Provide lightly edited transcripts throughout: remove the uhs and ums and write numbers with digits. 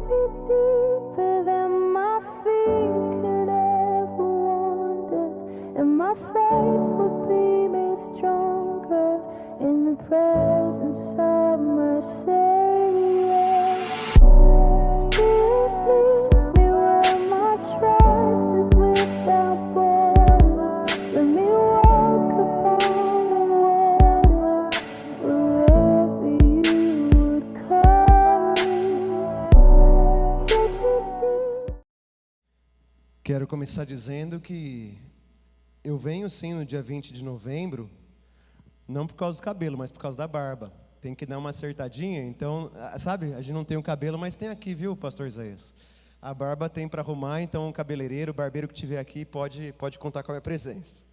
me deeper than my feet could ever wander, and my faith will be made stronger in the presence of my Savior. Spirit, lead me where my trust is without borders. Let me walk upon the water wherever you would call me. Take me. Quero começar dizendo que eu venho sim no dia 20 de novembro, não por causa do cabelo, mas por causa da barba. Tem que dar uma acertadinha, então, sabe, a gente não tem o cabelo, mas tem aqui, viu, pastor Isaías? A barba tem para arrumar, então o cabeleireiro, o barbeiro que estiver aqui pode contar com a minha presença.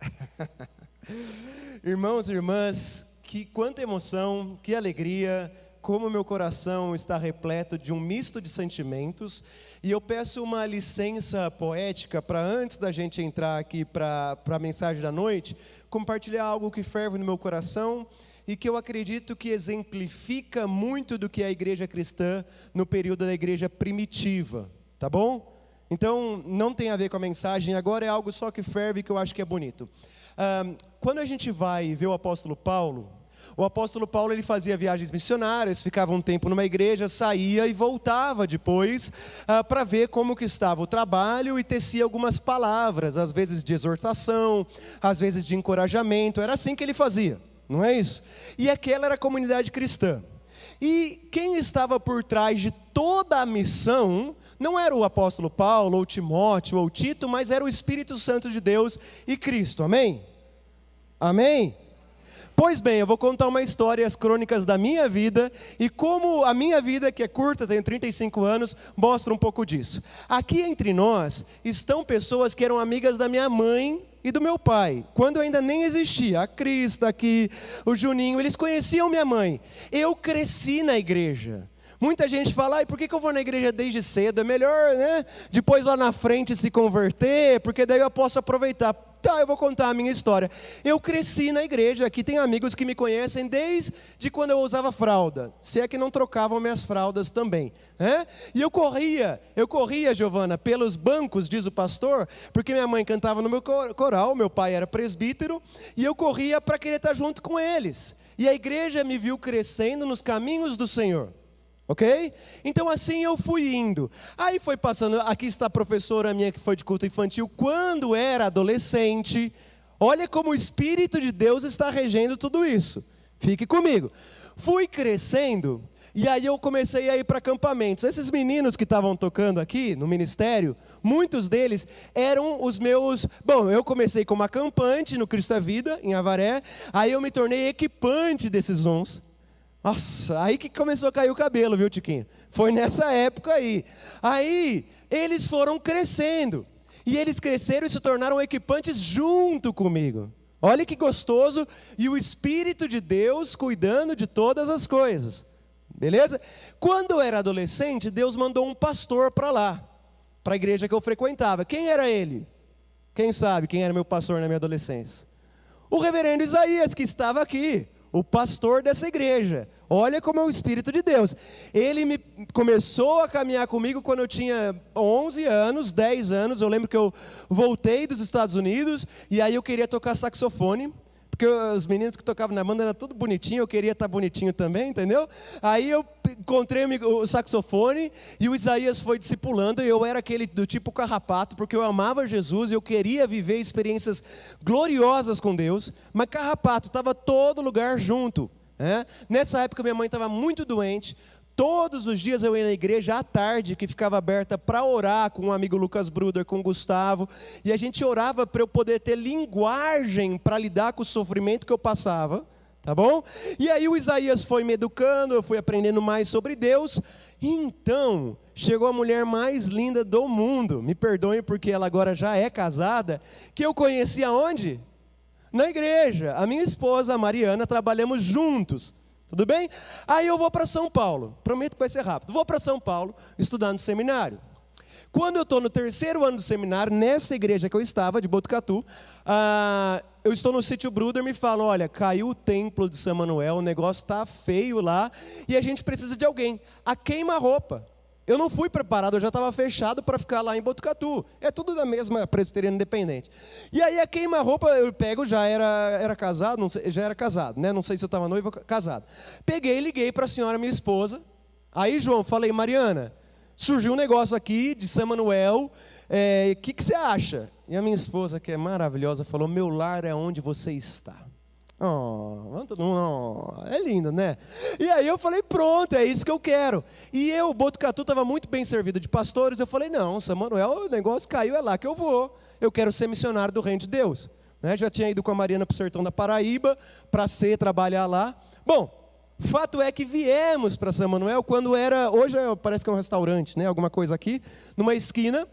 Irmãos e irmãs, quanta emoção, que alegria, como meu coração está repleto de um misto de sentimentos. E eu peço uma licença poética para, antes da gente entrar aqui para a mensagem da noite, compartilhar algo que ferve no meu coração e que eu acredito que exemplifica muito do que é a igreja cristã no período da igreja primitiva, tá bom? Então, não tem a ver com a mensagem, agora é algo só que ferve, que eu acho que é bonito. Quando a gente vai ver o apóstolo Paulo ele fazia viagens missionárias, ficava um tempo numa igreja, saía e voltava depois para ver como que estava o trabalho e tecia algumas palavras, às vezes de exortação, às vezes de encorajamento. Era assim que ele fazia, não é isso? E aquela era a comunidade cristã. E quem estava por trás de toda a missão não era o apóstolo Paulo, ou Timóteo, ou Tito, mas era o Espírito Santo de Deus e Cristo. Amém? Amém? Pois bem, eu vou contar uma história, as crônicas da minha vida, e como a minha vida, que é curta, tenho 35 anos, mostra um pouco disso. Aqui entre nós estão pessoas que eram amigas da minha mãe e do meu pai, quando eu ainda nem existia. A Crista aqui, o Juninho, eles conheciam minha mãe. Eu cresci na igreja. Muita gente fala, por que eu vou na igreja desde cedo? É melhor, né? Depois lá na frente se converter, porque daí eu posso aproveitar. Tá, eu vou contar a minha história. Eu cresci na igreja, aqui tem amigos que me conhecem desde quando eu usava fralda. Se é que não trocavam minhas fraldas também, né? E eu corria, Giovana, pelos bancos, diz o pastor, porque minha mãe cantava no meu coral, meu pai era presbítero, e eu corria para querer estar junto com eles. E a igreja me viu crescendo nos caminhos do Senhor. Ok? Então assim eu fui indo. Aí foi passando, aqui está a professora minha que foi de culto infantil, quando era adolescente. Olha como o Espírito de Deus está regendo tudo isso. Fique comigo. Fui crescendo, e aí eu comecei a ir para acampamentos. Esses meninos que estavam tocando aqui no ministério, muitos deles eram os meus... Bom, eu comecei como acampante no Cristo da Vida, em Avaré. Aí eu me tornei equipante desses uns. Nossa, aí que começou a cair o cabelo, viu, Tiquinho? Foi nessa época aí. Aí, eles foram crescendo. E eles cresceram e se tornaram equipantes junto comigo. Olha que gostoso. E o Espírito de Deus cuidando de todas as coisas. Beleza? Quando eu era adolescente, Deus mandou um pastor para lá. Para a igreja que eu frequentava. Quem era ele? Quem sabe quem era meu pastor na minha adolescência? O reverendo Isaías, que estava aqui. O pastor dessa igreja. Olha como é o Espírito de Deus. Ele começou a caminhar comigo quando eu tinha 11 anos, 10 anos. Eu lembro que eu voltei dos Estados Unidos e aí eu queria tocar saxofone. Porque os meninos que tocavam na banda eram tudo bonitinho, eu queria estar bonitinho também, entendeu? Aí eu encontrei o saxofone e o Isaías foi discipulando, e eu era aquele do tipo carrapato, porque eu amava Jesus, eu queria viver experiências gloriosas com Deus, mas carrapato, estava todo lugar junto. Né? Nessa época minha mãe estava muito doente. Todos os dias eu ia na igreja à tarde, que ficava aberta para orar com o amigo Lucas Bruder, com o Gustavo. E a gente orava para eu poder ter linguagem para lidar com o sofrimento que eu passava. Tá bom? E aí o Isaías foi me educando, eu fui aprendendo mais sobre Deus. E então, chegou a mulher mais linda do mundo. Me perdoem porque ela agora já é casada. Que eu conheci aonde? Na igreja. A minha esposa, a Mariana, trabalhamos juntos. Tudo bem? Aí eu vou para São Paulo, prometo que vai ser rápido. Vou para São Paulo estudar no seminário. Quando eu estou no 3º ano do seminário, nessa igreja que eu estava, de Botucatu, eu estou no sítio Bruder, me falam, olha, caiu o templo de São Manuel, o negócio está feio lá, e a gente precisa de alguém. A queima-roupa. eu não fui preparado, eu já estava fechado para ficar lá em Botucatu. É tudo da mesma presbiteriana independente. E aí a queima-roupa eu pego, já era casado, não sei, já era casado, né? Não sei se eu estava noivo ou casado. Peguei e liguei para a senhora, minha esposa. Aí, João, falei, Mariana, surgiu um negócio aqui de São Manuel, que você acha? E a minha esposa, que é maravilhosa, falou, meu lar é onde você está. É lindo, né? E aí eu falei, pronto, é isso que eu quero. E Botucatu estava muito bem servido de pastores. Eu falei, não, São Manuel, o negócio caiu, é lá que eu vou. Eu quero ser missionário do Reino de Deus. Né? Já tinha ido com a Mariana para o sertão da Paraíba, para trabalhar lá. Bom, fato é que viemos para São Manuel quando hoje parece que é um restaurante, né? Alguma coisa aqui, numa esquina.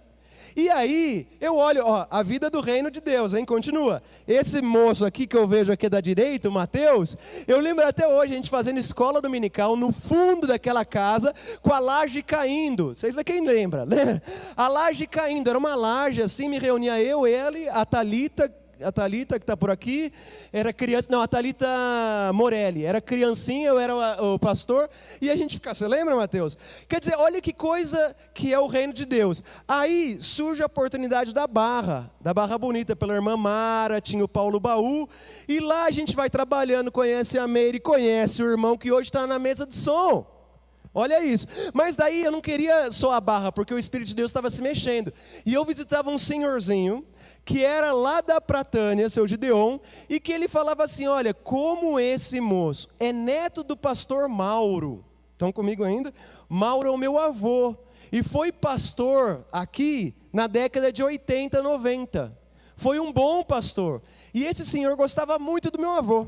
E aí, eu olho, a vida do reino de Deus, hein? Continua. Esse moço aqui que eu vejo aqui da direita, o Mateus, eu lembro até hoje, a gente fazendo escola dominical no fundo daquela casa, com a laje caindo. Vocês quem lembra, né? A laje caindo, era uma laje assim, me reunia eu, ele, a Thalita que está por aqui, era criança, não, a Thalita Morelli, era criancinha, eu era o pastor, e a gente ficava, você lembra, Mateus? Quer dizer, olha que coisa que é o reino de Deus. Aí surge a oportunidade da Barra Bonita, pela irmã Mara, tinha o Paulo Baú, e lá a gente vai trabalhando, conhece a Meire, conhece o irmão que hoje está na mesa de som. Olha isso. Mas daí eu não queria só a Barra, porque o Espírito de Deus estava se mexendo. E eu visitava um senhorzinho, que era lá da Pratânia, seu Gideon, e que ele falava assim, olha, como esse moço é neto do pastor Mauro. Estão comigo ainda? Mauro é o meu avô. E foi pastor aqui na década de 80, 90. Foi um bom pastor. E esse senhor gostava muito do meu avô.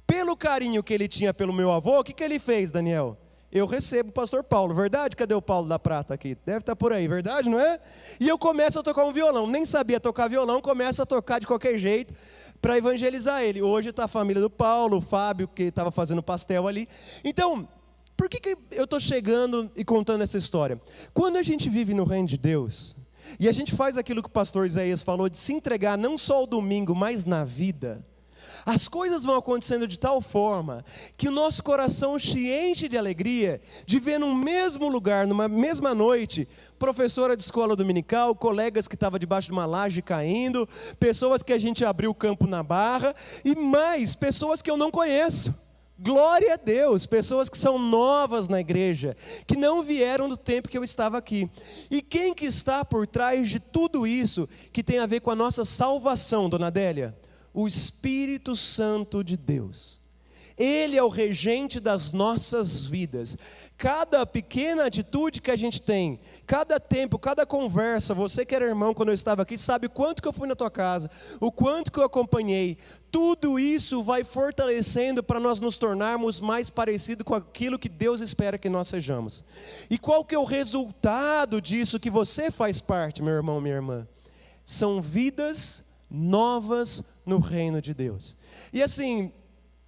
Pelo carinho que ele tinha pelo meu avô, o que ele fez, Daniel? Eu recebo o pastor Paulo, verdade? Cadê o Paulo da Prata aqui? Deve estar por aí, verdade, não é? E eu começo a tocar um violão, nem sabia tocar violão, começo a tocar de qualquer jeito para evangelizar ele. Hoje está a família do Paulo, o Fábio, que estava fazendo pastel ali. Então, por que eu estou chegando e contando essa história? Quando a gente vive no reino de Deus, e a gente faz aquilo que o pastor Isaías falou, de se entregar não só ao domingo, mas na vida, as coisas vão acontecendo de tal forma que o nosso coração se enche de alegria de ver no mesmo lugar, numa mesma noite, professora de escola dominical, colegas que estavam debaixo de uma laje caindo, pessoas que a gente abriu o campo na Barra e mais, pessoas que eu não conheço. Glória a Deus, pessoas que são novas na igreja, que não vieram do tempo que eu estava aqui. E quem que está por trás de tudo isso que tem a ver com a nossa salvação, dona Adélia? O Espírito Santo de Deus. Ele é o regente das nossas vidas. Cada pequena atitude que a gente tem, cada tempo, cada conversa, você que era irmão quando eu estava aqui, sabe o quanto que eu fui na tua casa, o quanto que eu acompanhei, tudo isso vai fortalecendo para nós nos tornarmos mais parecidos com aquilo que Deus espera que nós sejamos. E qual que é o resultado disso que você faz parte, meu irmão, minha irmã? São vidas novas no reino de Deus. E assim,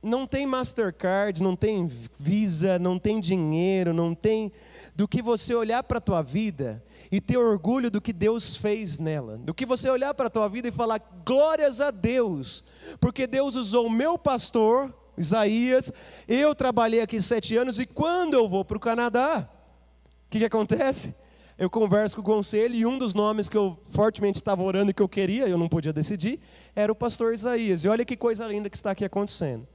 não tem Mastercard, não tem Visa, não tem dinheiro, não tem do que você olhar para a tua vida e ter orgulho do que Deus fez nela, do que você olhar para a tua vida e falar glórias a Deus, porque Deus usou o meu pastor Isaías, eu trabalhei aqui 7 anos e quando eu vou para o Canadá, o que acontece? Eu converso com o conselho e um dos nomes que eu fortemente estava orando e que eu queria, eu não podia decidir, era o pastor Isaías. E olha que coisa linda que está aqui acontecendo.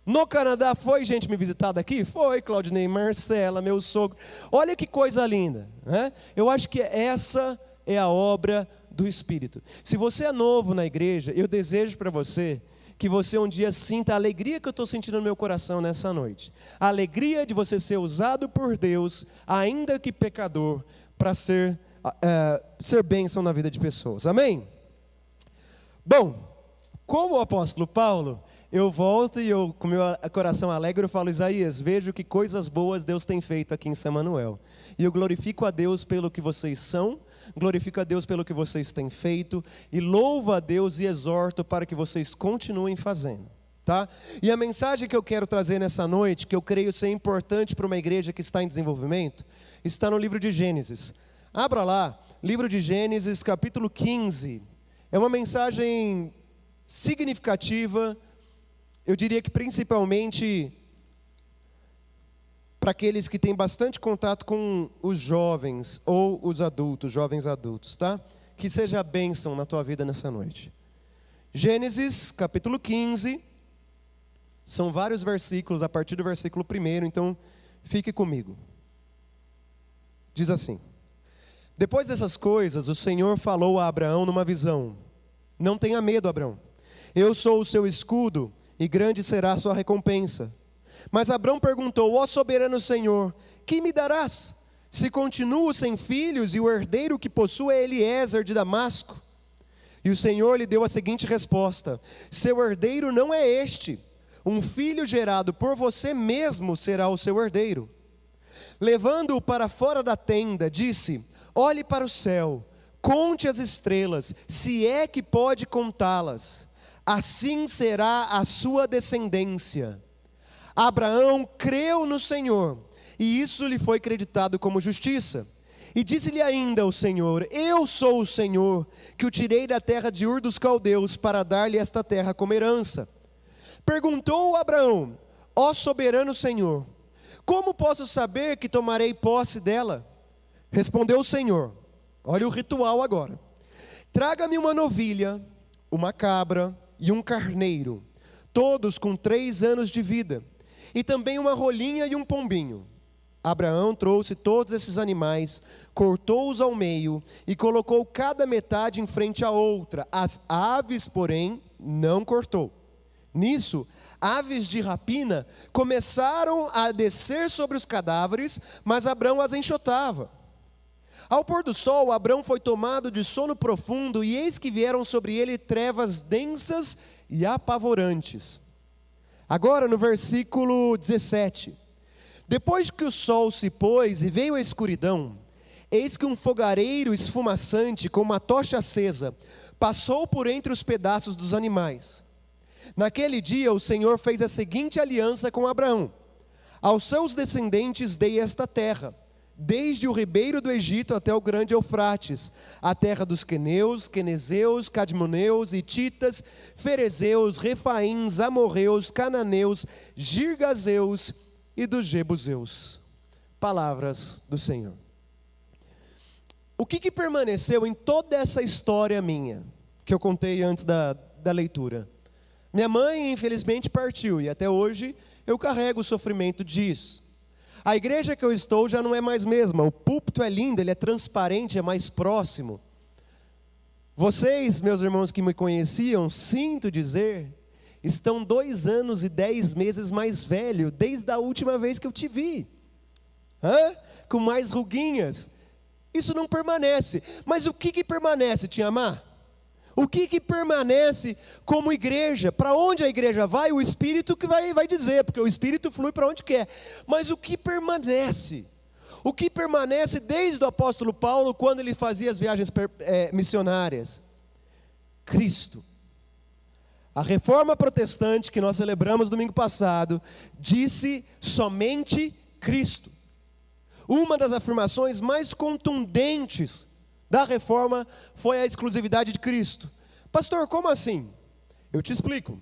No Canadá foi gente me visitar daqui? Foi, Claudinei, Marcela, meu sogro. Olha que coisa linda, né? Eu acho que essa é a obra do Espírito. Se você é novo na igreja, eu desejo para você que você um dia sinta a alegria que eu estou sentindo no meu coração nessa noite. A alegria de você ser usado por Deus, ainda que pecador, para ser bênção na vida de pessoas, amém? Bom, como o apóstolo Paulo, eu volto e eu, com meu coração alegre, eu falo, Isaías, vejo que coisas boas Deus tem feito aqui em São Manuel, e eu glorifico a Deus pelo que vocês são, glorifico a Deus pelo que vocês têm feito, e louvo a Deus e exorto para que vocês continuem fazendo. Tá? E a mensagem que eu quero trazer nessa noite, que eu creio ser importante para uma igreja que está em desenvolvimento, está no livro de Gênesis. Abra lá, livro de Gênesis, capítulo 15. É uma mensagem significativa, eu diria que principalmente para aqueles que têm bastante contato com os jovens ou os adultos, jovens adultos, tá? Que seja a bênção na tua vida nessa noite. Gênesis, capítulo 15, são vários versículos, a partir do versículo 1, então fique comigo. Diz assim: depois dessas coisas, o Senhor falou a Abraão numa visão: não tenha medo, Abraão, eu sou o seu escudo, e grande será a sua recompensa. Mas Abraão perguntou: ó soberano Senhor, que me darás, se continuo sem filhos, e o herdeiro que possuo é Eliezer de Damasco? E o Senhor lhe deu a seguinte resposta: seu herdeiro não é este, um filho gerado por você mesmo será o seu herdeiro. Levando-o para fora da tenda, disse: olhe para o céu, conte as estrelas, se é que pode contá-las, assim será a sua descendência. Abraão creu no Senhor, e isso lhe foi creditado como justiça. E disse-lhe ainda o Senhor: eu sou o Senhor, que o tirei da terra de Ur dos Caldeus, para dar-lhe esta terra como herança. Perguntou Abraão: ó soberano Senhor, como posso saber que tomarei posse dela? Respondeu o Senhor: olha o ritual agora. Traga-me uma novilha, uma cabra e um carneiro, todos com 3 anos de vida, e também uma rolinha e um pombinho. Abraão trouxe todos esses animais, cortou-os ao meio e colocou cada metade em frente à outra. As aves, porém, não cortou. Nisso, aves de rapina começaram a descer sobre os cadáveres, mas Abraão as enxotava. Ao pôr do sol, Abraão foi tomado de sono profundo, e eis que vieram sobre ele trevas densas e apavorantes. Agora no versículo 17. Depois que o sol se pôs e veio a escuridão, eis que um fogareiro esfumaçante com uma tocha acesa passou por entre os pedaços dos animais. Naquele dia o Senhor fez a seguinte aliança com Abraão: aos seus descendentes dei esta terra, desde o ribeiro do Egito até o grande Eufrates, a terra dos queneus, quenezeus, cadmoneus, hititas, ferezeus, refaíns, amorreus, cananeus, girgazeus e dos jebuseus. Palavras do Senhor. O que permaneceu em toda essa história minha, que eu contei antes da leitura? Minha mãe, infelizmente, partiu, e até hoje eu carrego o sofrimento disso. A igreja que eu estou já não é mais mesma. O púlpito é lindo, ele é transparente, é mais próximo. Vocês, meus irmãos que me conheciam, sinto dizer, estão 2 anos e 10 meses mais velho, desde a última vez que eu te vi. Com mais ruguinhas. Isso não permanece. Mas o que permanece, Te Amar? O que permanece como igreja? Para onde a igreja vai? O Espírito que vai dizer, porque o Espírito flui para onde quer. Mas o que permanece? O que permanece desde o apóstolo Paulo, quando ele fazia as viagens missionárias? Cristo. A reforma protestante que nós celebramos domingo passado, disse somente Cristo. Uma das afirmações mais contundentes da reforma foi a exclusividade de Cristo. Pastor, como assim? Eu te explico.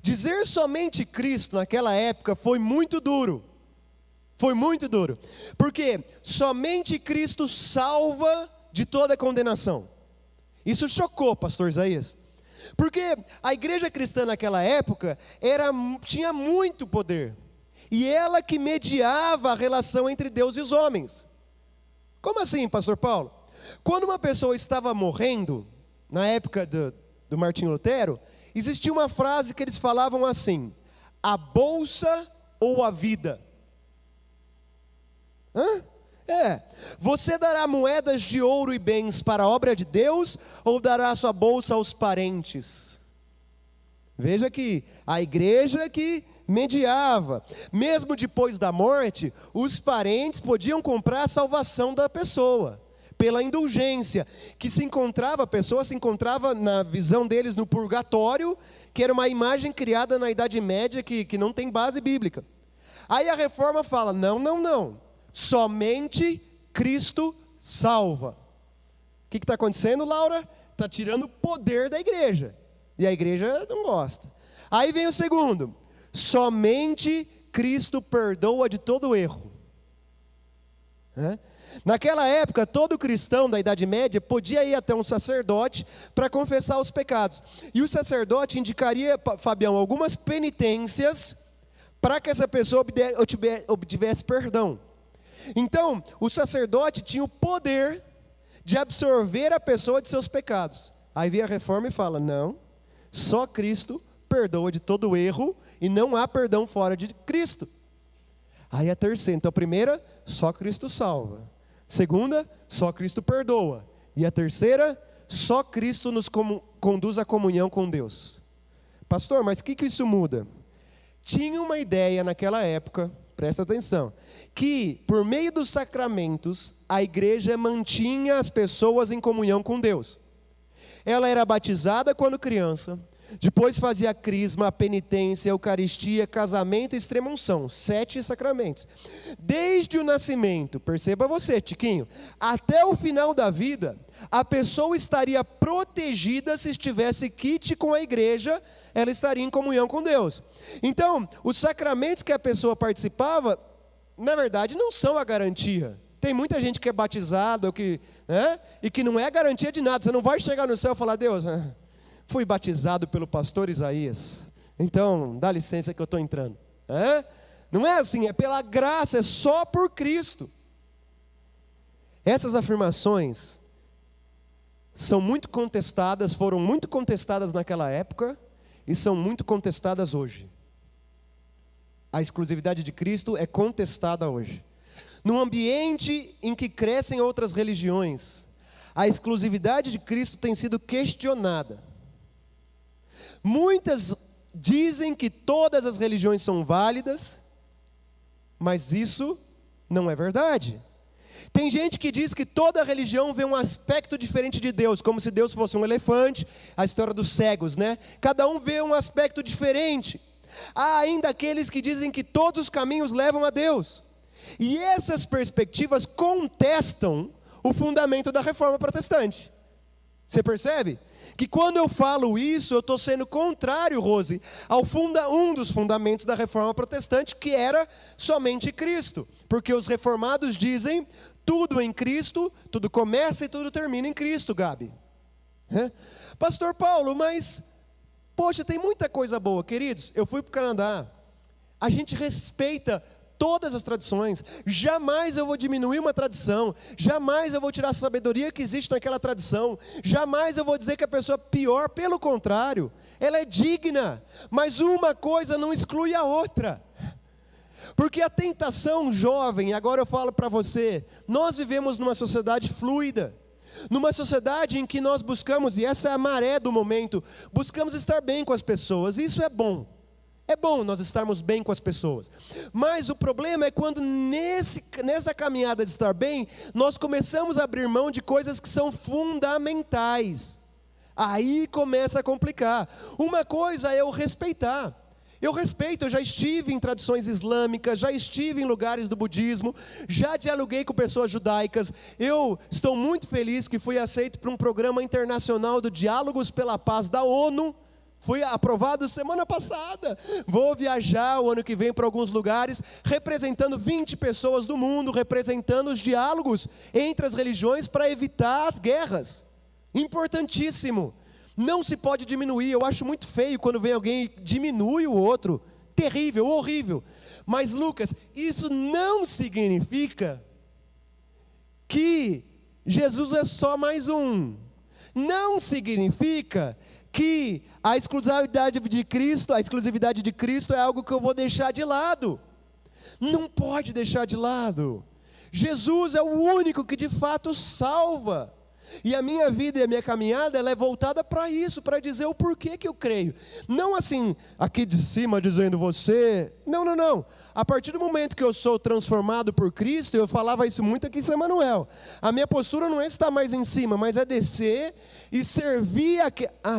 Dizer somente Cristo naquela época foi muito duro. Foi muito duro. Porque somente Cristo salva de toda condenação. Isso chocou, pastor Isaías. Porque a igreja cristã naquela época tinha muito poder. E ela que mediava a relação entre Deus e os homens. Como assim, pastor Paulo? Quando uma pessoa estava morrendo, na época do Martinho Lutero, existia uma frase que eles falavam assim: a bolsa ou a vida? Você dará moedas de ouro e bens para a obra de Deus, ou dará sua bolsa aos parentes? Veja que a igreja que mediava, mesmo depois da morte, os parentes podiam comprar a salvação da pessoa, pela indulgência, a pessoa se encontrava na visão deles no purgatório, que era uma imagem criada na Idade Média, que não tem base bíblica. Aí a reforma fala, não, somente Cristo salva. O que está acontecendo, Laura? Está tirando o poder da igreja, e a igreja não gosta. Aí vem o segundo: somente Cristo perdoa de todo erro. né? Naquela época, todo cristão da Idade Média podia ir até um sacerdote para confessar os pecados. E o sacerdote indicaria, Fabião, algumas penitências para que essa pessoa obtivesse perdão. Então, o sacerdote tinha o poder de absorver a pessoa de seus pecados. Aí vem a reforma e fala, não, só Cristo perdoa de todo erro e não há perdão fora de Cristo. Aí a terceira, então a primeira, só Cristo salva. Segunda, só Cristo perdoa. E a terceira, só Cristo nos conduz à comunhão com Deus. Pastor, mas o que isso muda? Tinha uma ideia naquela época, presta atenção, que por meio dos sacramentos, a igreja mantinha as pessoas em comunhão com Deus. Ela era batizada quando criança, depois fazia a crisma, a penitência, a eucaristia, casamento e extrema-unção, 7 sacramentos. Desde o nascimento, perceba você, Tiquinho, até o final da vida, a pessoa estaria protegida se estivesse quite com a igreja, ela estaria em comunhão com Deus. Então, os sacramentos que a pessoa participava, na verdade, não são a garantia. Tem muita gente que é batizado, e que não é garantia de nada. Você não vai chegar no céu e falar, Deus, fui batizado pelo pastor Isaías, então dá licença que eu estou entrando. Não é assim, é pela graça, é só por Cristo. Essas afirmações são muito contestadas, foram muito contestadas naquela época e são muito contestadas hoje. A exclusividade de Cristo é contestada hoje. Num ambiente em que crescem outras religiões, a exclusividade de Cristo tem sido questionada. Muitas dizem que todas as religiões são válidas, mas isso não é verdade. Tem gente que diz que toda religião vê um aspecto diferente de Deus, como se Deus fosse um elefante, a história dos cegos, né? Cada um vê um aspecto diferente. Há ainda aqueles que dizem que todos os caminhos levam a Deus. E essas perspectivas contestam o fundamento da reforma protestante. Você percebe? Que quando eu falo isso, eu estou sendo contrário, Rose, ao um dos fundamentos da reforma protestante, que era somente Cristo. Porque os reformados dizem, tudo em Cristo, tudo começa e tudo termina em Cristo, Gabi. Pastor Paulo, mas, poxa, tem muita coisa boa, queridos. Eu fui para o Canadá, a gente respeita todas as tradições, jamais eu vou diminuir uma tradição, jamais eu vou tirar a sabedoria que existe naquela tradição, jamais eu vou dizer que a pessoa é pior, pelo contrário, ela é digna, mas uma coisa não exclui a outra, porque a tentação jovem, agora eu falo para você, nós vivemos numa sociedade fluida, numa sociedade em que nós buscamos, e essa é a maré do momento, buscamos estar bem com as pessoas, e isso é bom. É bom nós estarmos bem com as pessoas, mas o problema é quando nessa caminhada de estar bem, nós começamos a abrir mão de coisas que são fundamentais, aí começa a complicar. Uma coisa é eu respeitar, eu já estive em tradições islâmicas, já estive em lugares do budismo, já dialoguei com pessoas judaicas, eu estou muito feliz que fui aceito para um programa internacional do Diálogos pela Paz da ONU, fui aprovado semana passada, vou viajar o ano que vem para alguns lugares, representando 20 pessoas do mundo, representando os diálogos entre as religiões para evitar as guerras, importantíssimo, não se pode diminuir, eu acho muito feio quando vem alguém e diminui o outro, terrível, horrível, mas Lucas, isso não significa que Jesus é só mais um, não significa que a exclusividade de Cristo é algo que eu vou deixar de lado. Não pode deixar de lado. Jesus é o único que de fato salva. E a minha vida e a minha caminhada, ela é voltada para isso, para dizer o porquê que eu creio. Não assim, aqui de cima dizendo você. Não. A partir do momento que eu sou transformado por Cristo, eu falava isso muito aqui em São Manuel. A minha postura não é estar mais em cima, mas é descer e servir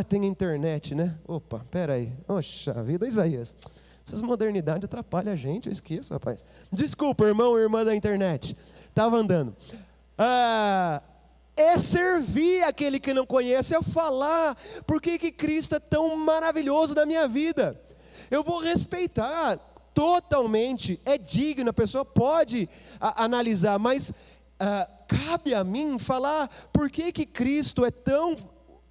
tem internet, né? Opa, peraí. Oxa vida, Isaías. Essas modernidades atrapalham a gente, eu esqueço, rapaz. Desculpa, irmão ou irmã da internet. Estava andando. É servir aquele que não conhece, é falar por que Cristo é tão maravilhoso na minha vida. Eu vou respeitar. totalmente, é digno, a pessoa pode analisar, mas cabe a mim falar por que Cristo é tão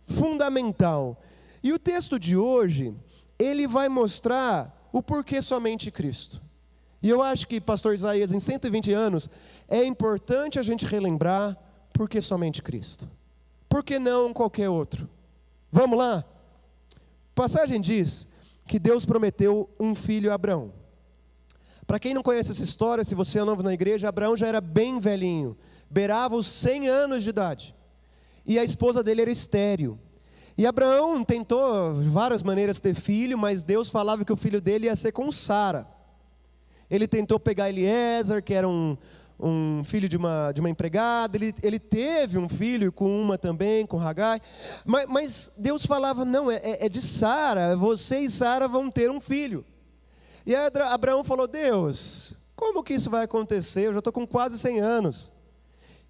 fundamental. E o texto de hoje, ele vai mostrar o porquê somente Cristo. E eu acho que, pastor Isaías, em 120 anos, é importante a gente relembrar por que somente Cristo. Por que não qualquer outro? Vamos lá? A passagem diz que Deus prometeu um filho a Abraão. Para quem não conhece essa história, se você é novo na igreja, Abraão já era bem velhinho, beirava os 100 anos de idade. E a esposa dele era estéril. E Abraão tentou várias maneiras de ter filho, mas Deus falava que o filho dele ia ser com Sara. Ele tentou pegar Eliezer, que era um filho de uma empregada, ele teve um filho com uma também, com Hagai, mas Deus falava, não, é de Sara, você e Sara vão ter um filho. E aí Abraão falou, Deus, como que isso vai acontecer? Eu já estou com quase 100 anos.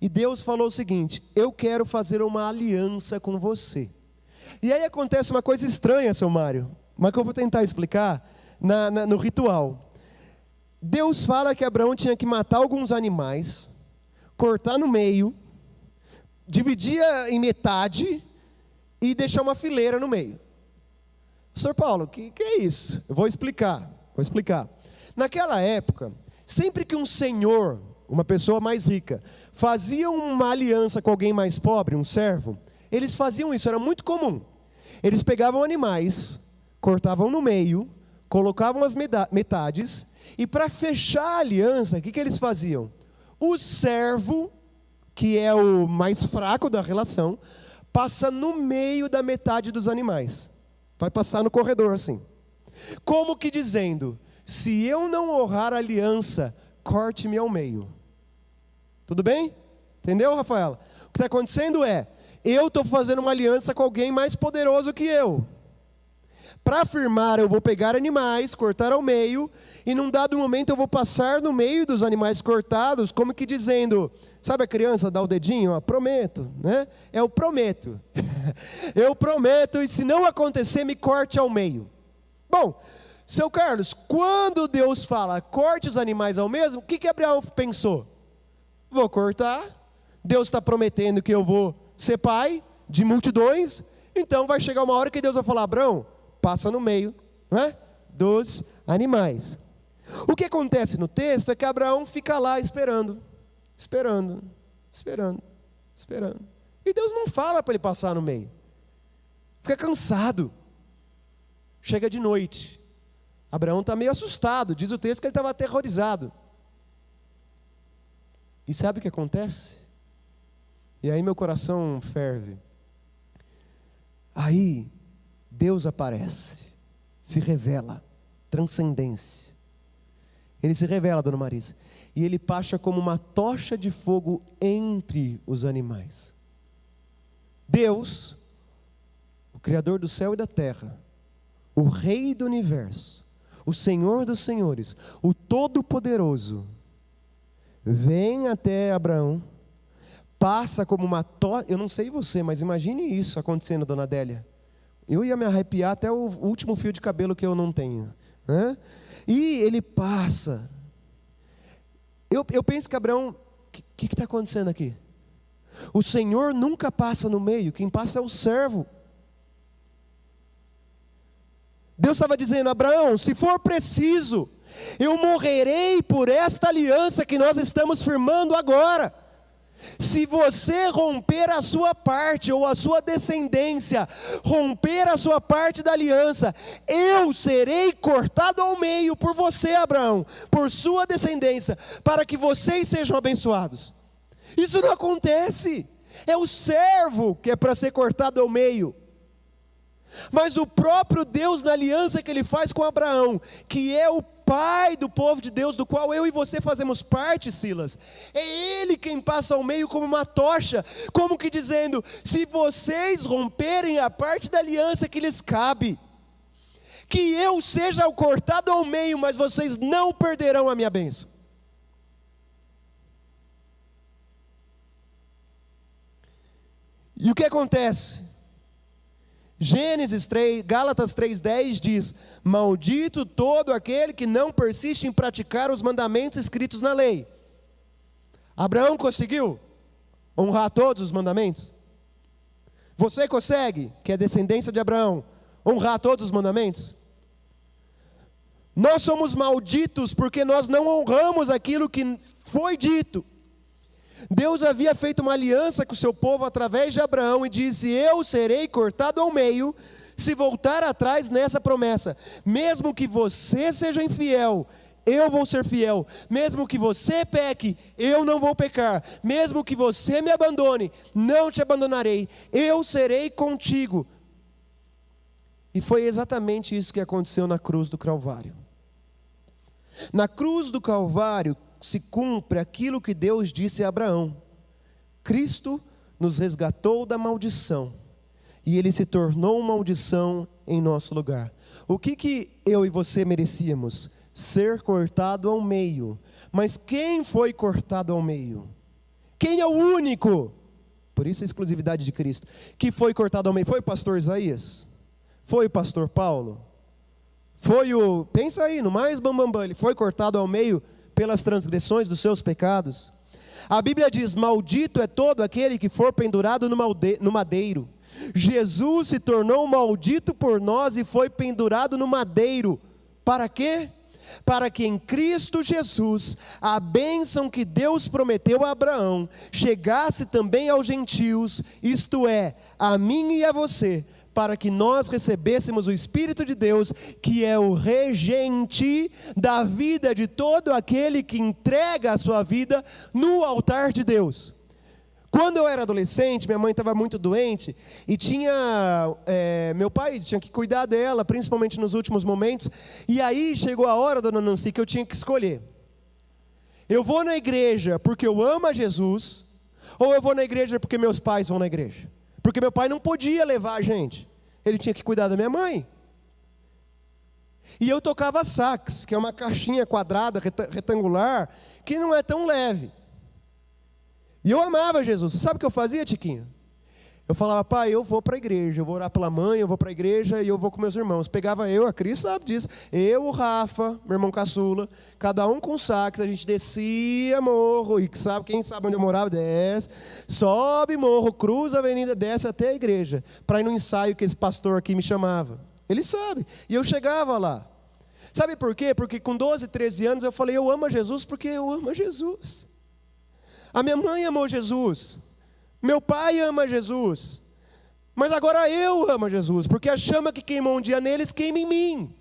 E Deus falou o seguinte, eu quero fazer uma aliança com você. E aí acontece uma coisa estranha, seu Mário, mas que eu vou tentar explicar no ritual. Deus fala que Abraão tinha que matar alguns animais, cortar no meio, dividir em metade e deixar uma fileira no meio. Senhor Paulo, que é isso? Eu vou explicar. Naquela época, sempre que um senhor, uma pessoa mais rica, fazia uma aliança com alguém mais pobre, um servo, eles faziam isso, era muito comum. Eles pegavam animais, cortavam no meio, colocavam as metades, e para fechar a aliança, o que eles faziam? O servo, que é o mais fraco da relação, passa no meio da metade dos animais. Vai passar no corredor assim. Como que dizendo, se eu não honrar a aliança, corte-me ao meio. Tudo bem? Entendeu, Rafaela? O que está acontecendo é, eu estou fazendo uma aliança com alguém mais poderoso que eu. Para afirmar, eu vou pegar animais, cortar ao meio, e num dado momento eu vou passar no meio dos animais cortados, como que dizendo, sabe a criança dá o dedinho, ó, prometo, né? É o prometo. Eu prometo, e se não acontecer, me corte ao meio. Bom, seu Carlos, quando Deus fala, corte os animais ao mesmo, o que Abraão pensou? Vou cortar, Deus está prometendo que eu vou ser pai de multidões, então vai chegar uma hora que Deus vai falar, Abraão, passa no meio, né, dos animais. O que acontece no texto é que Abraão fica lá esperando. E Deus não fala para ele passar no meio. Fica cansado. Chega de noite. Abraão está meio assustado. Diz o texto que ele estava aterrorizado. E sabe o que acontece? E aí meu coração ferve. Aí Deus aparece, se revela, transcendência. Ele se revela, dona Marisa, e ele passa como uma tocha de fogo entre os animais. Deus, o Criador do céu e da terra, o Rei do universo, o Senhor dos senhores, o Todo-Poderoso, vem até Abraão, passa como uma tocha, eu não sei você, mas imagine isso acontecendo, dona Adélia. Eu ia me arrepiar até o último fio de cabelo que eu não tenho, né? E ele passa. Eu penso que Abraão, o que está acontecendo aqui? O Senhor nunca passa no meio, quem passa é o servo. Deus estava dizendo, Abraão, se for preciso, eu morrerei por esta aliança que nós estamos firmando agora. Se você romper a sua parte, ou a sua descendência, romper a sua parte da aliança, eu serei cortado ao meio por você, Abraão, por sua descendência, para que vocês sejam abençoados. Isso não acontece, é o servo que é para ser cortado ao meio. Mas o próprio Deus, na aliança que Ele faz com Abraão, que é o Pai do povo de Deus, do qual eu e você fazemos parte, Silas, é Ele quem passa ao meio como uma tocha, como que dizendo, se vocês romperem a parte da aliança que lhes cabe, que eu seja cortado ao meio, mas vocês não perderão a minha bênção. E o que acontece? Gênesis 3, Gálatas 3,10 diz: maldito todo aquele que não persiste em praticar os mandamentos escritos na lei. Abraão conseguiu honrar todos os mandamentos? Você consegue, que é descendência de Abraão, honrar todos os mandamentos? Nós somos malditos porque nós não honramos aquilo que foi dito. Deus havia feito uma aliança com o seu povo através de Abraão e disse: eu serei cortado ao meio se voltar atrás nessa promessa. Mesmo que você seja infiel, eu vou ser fiel. Mesmo que você peque, eu não vou pecar. Mesmo que você me abandone, não te abandonarei. Eu serei contigo. E foi exatamente isso que aconteceu na cruz do Calvário. Na cruz do Calvário se cumpre aquilo que Deus disse a Abraão. Cristo nos resgatou da maldição e Ele se tornou maldição em nosso lugar. O que eu e você merecíamos? Ser cortado ao meio. Mas quem foi cortado ao meio? Quem é o único? Por isso a exclusividade de Cristo. Que foi cortado ao meio? Foi o pastor Isaías? Foi o pastor Paulo? Foi o... Pensa aí, no mais bambambam. Ele foi cortado ao meio pelas transgressões dos seus pecados. A Bíblia diz: maldito é todo aquele que for pendurado no madeiro. Jesus se tornou maldito por nós e foi pendurado no madeiro. Para quê? Para que em Cristo Jesus a bênção que Deus prometeu a Abraão chegasse também aos gentios, isto é, a mim e a você, para que nós recebêssemos o Espírito de Deus, que é o regente da vida de todo aquele que entrega a sua vida no altar de Deus. Quando eu era adolescente, minha mãe estava muito doente, e meu pai tinha que cuidar dela, principalmente nos últimos momentos, e aí chegou a hora, dona Nancy, que eu tinha que escolher. Eu vou na igreja porque eu amo a Jesus, ou eu vou na igreja porque meus pais vão na igreja? Porque meu pai não podia levar a gente, ele tinha que cuidar da minha mãe. E eu tocava sax, que é uma caixinha quadrada, retangular, que não é tão leve. E eu amava Jesus. Você sabe o que eu fazia, Tiquinho? Eu falava: pai, eu vou para a igreja, eu vou orar pela mãe, eu vou para a igreja e eu vou com meus irmãos. Pegava a Cris sabe disso, eu, o Rafa, meu irmão caçula, cada um com sax, a gente descia morro, e quem sabe onde eu morava, desce, sobe morro, cruza a avenida, desce até a igreja, para ir no ensaio que esse pastor aqui me chamava. Ele sabe, e eu chegava lá. Sabe por quê? Porque com 12, 13 anos eu falei: eu amo a Jesus porque eu amo a Jesus. A minha mãe amou Jesus, meu pai ama Jesus, mas agora eu amo Jesus, porque a chama que queimou um dia neles queima em mim.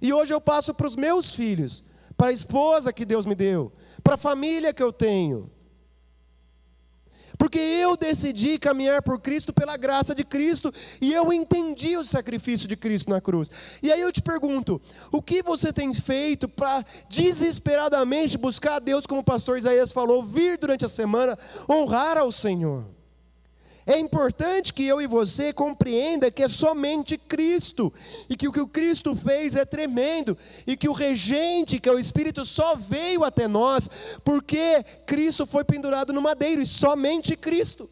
E hoje eu passo para os meus filhos, para a esposa que Deus me deu, para a família que eu tenho. Porque eu decidi caminhar por Cristo pela graça de Cristo, e eu entendi o sacrifício de Cristo na cruz. E aí eu te pergunto, o que você tem feito para desesperadamente buscar a Deus, como o pastor Isaías falou, vir durante a semana, honrar ao Senhor? É importante que eu e você compreenda que é somente Cristo, e que o que o Cristo fez é tremendo, e que o regente, que é o Espírito, só veio até nós, porque Cristo foi pendurado no madeiro, e somente Cristo.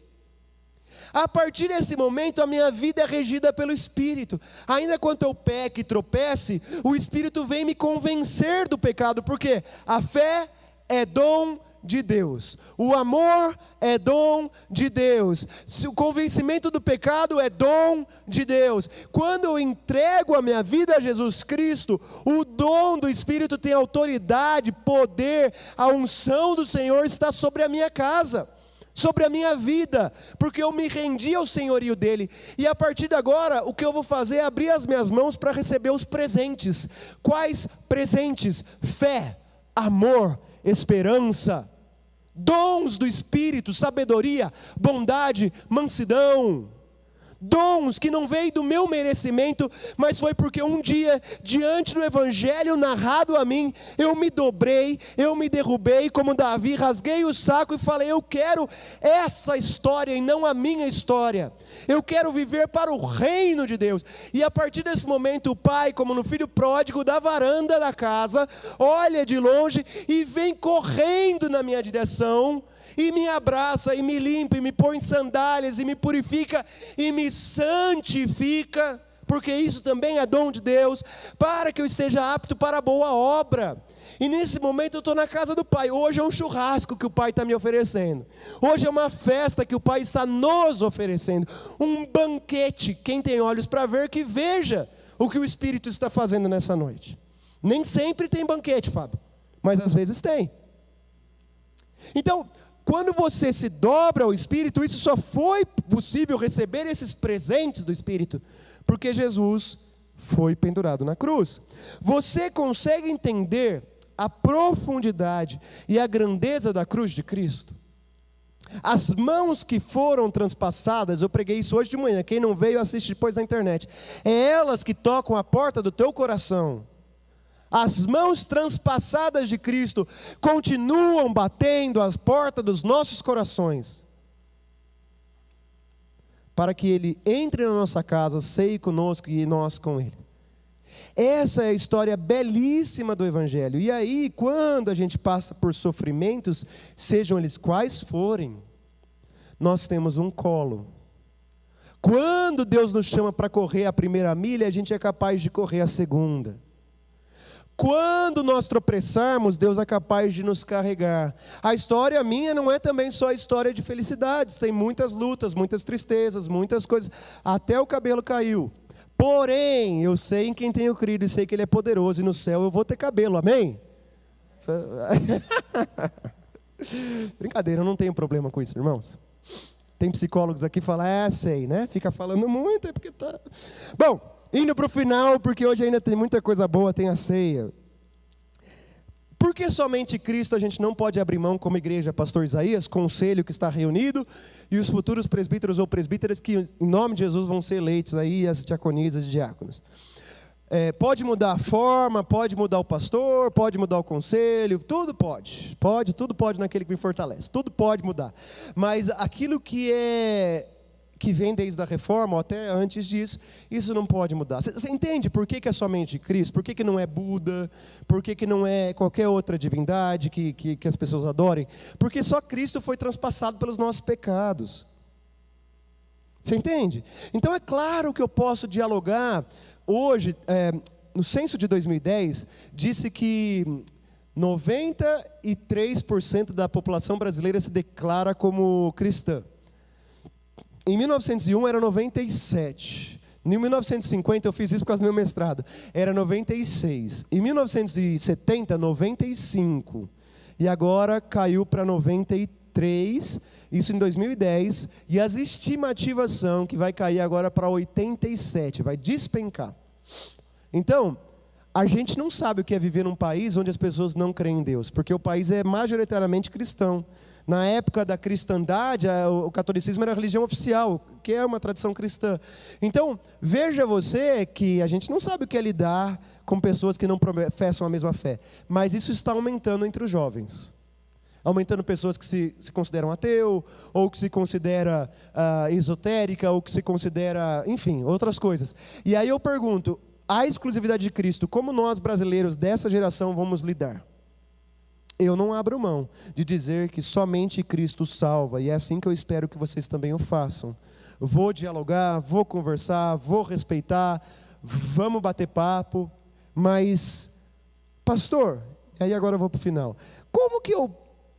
A partir desse momento a minha vida é regida pelo Espírito, ainda quando eu peque e tropece, o Espírito vem me convencer do pecado, porque a fé é dom de Deus, o amor é dom de Deus, o convencimento do pecado é dom de Deus. Quando eu entrego a minha vida a Jesus Cristo, o dom do Espírito tem autoridade, poder, a unção do Senhor está sobre a minha casa, sobre a minha vida, porque eu me rendi ao senhorio dele. E a partir de agora, o que eu vou fazer é abrir as minhas mãos para receber os presentes. Quais presentes? Fé, amor, esperança, dons do Espírito, sabedoria, bondade, mansidão. Dons que não veio do meu merecimento, mas foi porque um dia, diante do Evangelho narrado a mim, eu me dobrei, eu me derrubei como Davi, rasguei o saco e falei: eu quero essa história e não a minha história. Eu quero viver para o reino de Deus. E a partir desse momento, o pai, como no filho pródigo, da varanda da casa, olha de longe e vem correndo na minha direção, e me abraça, e me limpa, e me põe sandálias, e me purifica, e me santifica, porque isso também é dom de Deus, para que eu esteja apto para a boa obra. E nesse momento eu estou na casa do Pai. Hoje é um churrasco que o Pai está me oferecendo. Hoje é uma festa que o Pai está nos oferecendo. Um banquete. Quem tem olhos para ver, que veja o que o Espírito está fazendo nessa noite. Nem sempre tem banquete, Fábio, mas às vezes tem. Então, quando você se dobra ao Espírito, isso só foi possível receber esses presentes do Espírito, porque Jesus foi pendurado na cruz. Você consegue entender a profundidade e a grandeza da cruz de Cristo? As mãos que foram transpassadas, eu preguei isso hoje de manhã, quem não veio assiste depois na internet. É elas que tocam a porta do teu coração. As mãos transpassadas de Cristo continuam batendo as portas dos nossos corações, para que Ele entre na nossa casa, ceie conosco e nós com Ele. Essa é a história belíssima do Evangelho. E aí, quando a gente passa por sofrimentos, sejam eles quais forem, nós temos um colo. Quando Deus nos chama para correr a primeira milha, a gente é capaz de correr a segunda. Quando nós tropeçarmos, Deus é capaz de nos carregar. A história minha não é também só a história de felicidades. Tem muitas lutas, muitas tristezas, muitas coisas. Até o cabelo caiu. Porém, eu sei em quem tenho crido e sei que Ele é poderoso, e no céu eu vou ter cabelo, amém? Brincadeira, eu não tenho problema com isso, irmãos. Tem psicólogos aqui que falam, sei, né? Fica falando muito, é porque tá... Bom, indo para o final, porque hoje ainda tem muita coisa boa, tem a ceia. Por que somente Cristo a gente não pode abrir mão como igreja, pastor Isaías, conselho que está reunido, e os futuros presbíteros ou presbíteras que em nome de Jesus vão ser eleitos aí, as diaconisas e diáconos. Pode mudar a forma, pode mudar o pastor, pode mudar o conselho, tudo pode, tudo pode naquele que me fortalece, tudo pode mudar. Mas aquilo que vem desde a reforma, ou até antes disso, isso não pode mudar. Você entende por que é somente Cristo? Por que não é Buda? Por que não é qualquer outra divindade que as pessoas adorem? Porque só Cristo foi transpassado pelos nossos pecados. Você entende? Então é claro que eu posso dialogar. Hoje, no censo de 2010, disse que 93% da população brasileira se declara como cristã. Em 1901 era 97. Em 1950 eu fiz isso por causa do meu mestrado. Era 96. Em 1970, 95. E agora caiu para 93. Isso em 2010. E as estimativas são que vai cair agora para 87. Vai despencar. Então, a gente não sabe o que é viver num país onde as pessoas não creem em Deus. Porque o país é majoritariamente cristão. Na época da cristandade, o catolicismo era a religião oficial, que é uma tradição cristã. Então, veja você que a gente não sabe o que é lidar com pessoas que não professam a mesma fé. Mas isso está aumentando entre os jovens. Aumentando pessoas que se consideram ateu, ou que se considera esotérica, ou que se considera, enfim, outras coisas. E aí eu pergunto, a exclusividade de Cristo, como nós brasileiros dessa geração vamos lidar? Eu não abro mão de dizer que somente Cristo salva, e é assim que eu espero que vocês também o façam. Vou dialogar, vou conversar, vou respeitar, vamos bater papo, mas, pastor, e aí agora eu vou para o final, como que eu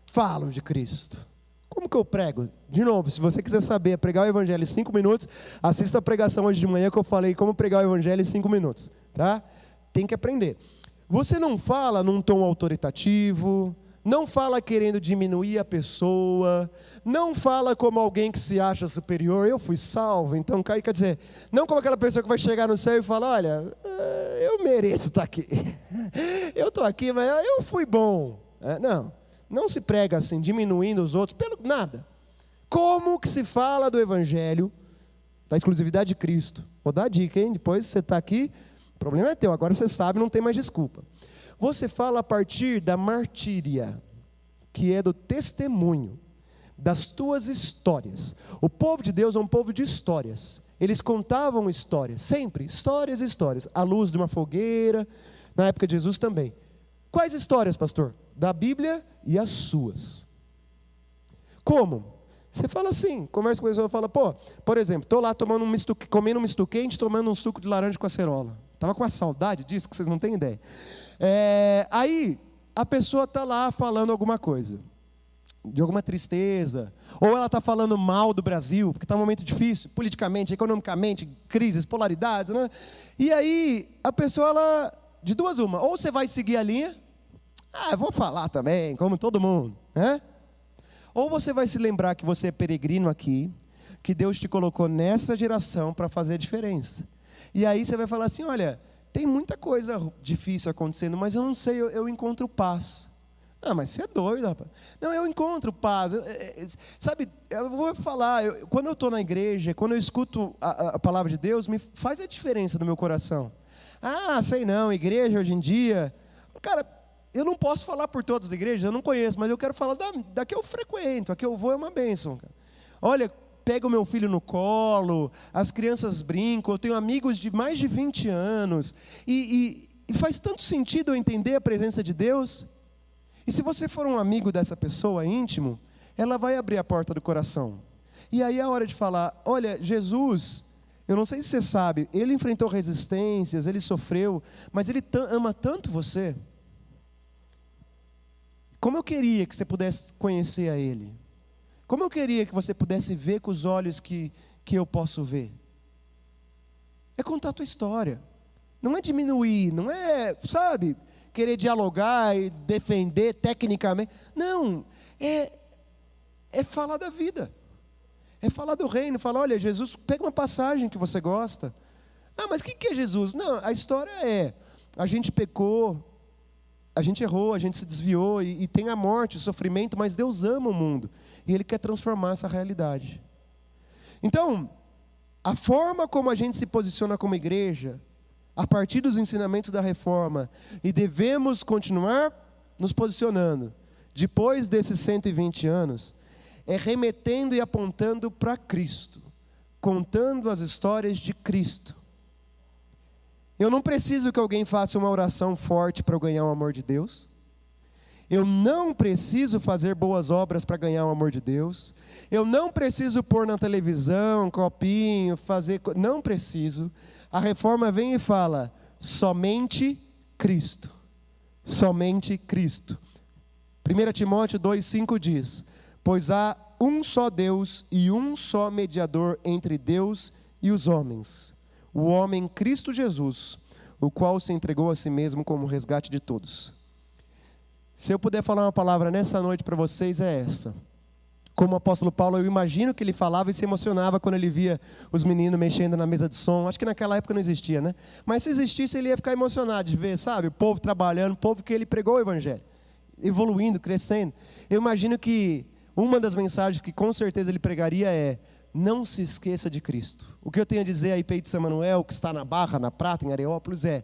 falo de Cristo? Como que eu prego? De novo, se você quiser saber pregar o Evangelho em 5 minutos, assista a pregação hoje de manhã que eu falei como pregar o Evangelho em 5 minutos, tá? Tem que aprender. Você não fala num tom autoritativo, não fala querendo diminuir a pessoa, não fala como alguém que se acha superior, eu fui salvo, então quer dizer, não como aquela pessoa que vai chegar no céu e fala, olha, eu mereço estar aqui, eu estou aqui, mas eu fui bom. Não se prega assim, diminuindo os outros, nada. Como que se fala do Evangelho, da exclusividade de Cristo? Vou dar a dica, hein? Depois você está aqui, o problema é teu, agora você sabe, não tem mais desculpa. Você fala a partir da martíria, que é do testemunho, das tuas histórias. O povo de Deus é um povo de histórias. Eles contavam histórias, sempre, histórias e histórias. À luz de uma fogueira, na época de Jesus também. Quais histórias, pastor? Da Bíblia e as suas. Como? Você fala assim, conversa com a pessoa e fala, pô, por exemplo, estou lá tomando comendo um misto quente, tomando um suco de laranja com acerola. Estava com uma saudade disso que vocês não têm ideia. Aí a pessoa está lá falando alguma coisa, de alguma tristeza, ou ela está falando mal do Brasil, porque está um momento difícil, politicamente, economicamente, crises, polaridades, né? E aí a pessoa, ela, de duas uma, ou você vai seguir a linha, eu vou falar também, como todo mundo, né? Ou você vai se lembrar que você é peregrino aqui, que Deus te colocou nessa geração para fazer a diferença. E aí você vai falar assim, olha, tem muita coisa difícil acontecendo, mas eu não sei, eu encontro paz. Mas você é doido, rapaz. Não, eu encontro paz. Sabe, eu vou falar, quando eu estou na igreja, quando eu escuto a palavra de Deus, me faz a diferença no meu coração. Sei não, igreja hoje em dia... Cara, eu não posso falar por todas as igrejas, eu não conheço, mas eu quero falar da que eu frequento, a que eu vou é uma bênção. Cara. Olha, pega o meu filho no colo, as crianças brincam, eu tenho amigos de mais de 20 anos, e faz tanto sentido eu entender a presença de Deus. E se você for um amigo dessa pessoa íntimo, ela vai abrir a porta do coração. E aí é a hora de falar, olha, Jesus, eu não sei se você sabe, ele enfrentou resistências, ele sofreu, mas ele ama tanto você. Como eu queria que você pudesse conhecer a Ele. Como eu queria que você pudesse ver com os olhos que eu posso ver. É contar a tua história. Não é diminuir, não é, sabe, querer dialogar e defender tecnicamente. Não, é falar da vida. É falar do reino, falar, olha, Jesus, pega uma passagem que você gosta. Mas o que é Jesus? Não, a história é, a gente pecou, a gente errou, a gente se desviou e tem a morte, o sofrimento, mas Deus ama o mundo e Ele quer transformar essa realidade. Então, a forma como a gente se posiciona como igreja, a partir dos ensinamentos da reforma, e devemos continuar nos posicionando, depois desses 120 anos, é remetendo e apontando para Cristo, contando as histórias de Cristo. Eu não preciso que alguém faça uma oração forte para eu ganhar o amor de Deus. Eu não preciso fazer boas obras para ganhar o amor de Deus. Eu não preciso pôr na televisão, um copinho, não preciso. A reforma vem e fala, somente Cristo. Somente Cristo. 1 Timóteo 2,5 diz, pois há um só Deus e um só mediador entre Deus e os homens, o homem Cristo Jesus, o qual se entregou a si mesmo como resgate de todos. Se eu puder falar uma palavra nessa noite para vocês, é essa. Como o apóstolo Paulo, eu imagino que ele falava e se emocionava quando ele via os meninos mexendo na mesa de som. Acho que naquela época não existia, né? Mas se existisse, ele ia ficar emocionado de ver, sabe? O povo trabalhando, o povo que ele pregou o evangelho, evoluindo, crescendo. Eu imagino que uma das mensagens que com certeza ele pregaria é: não se esqueça de Cristo. O que eu tenho a dizer a IPI de São Manuel, que está na Barra, na Prata, em Areópolis, é: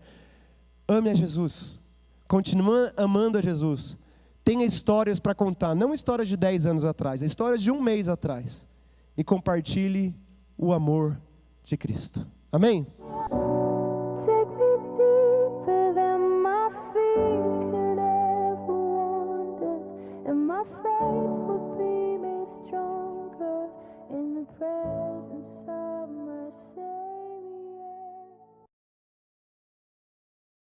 ame a Jesus. Continua amando a Jesus. Tenha histórias para contar, não histórias de 10 anos atrás, histórias de um mês atrás. E compartilhe o amor de Cristo. Amém?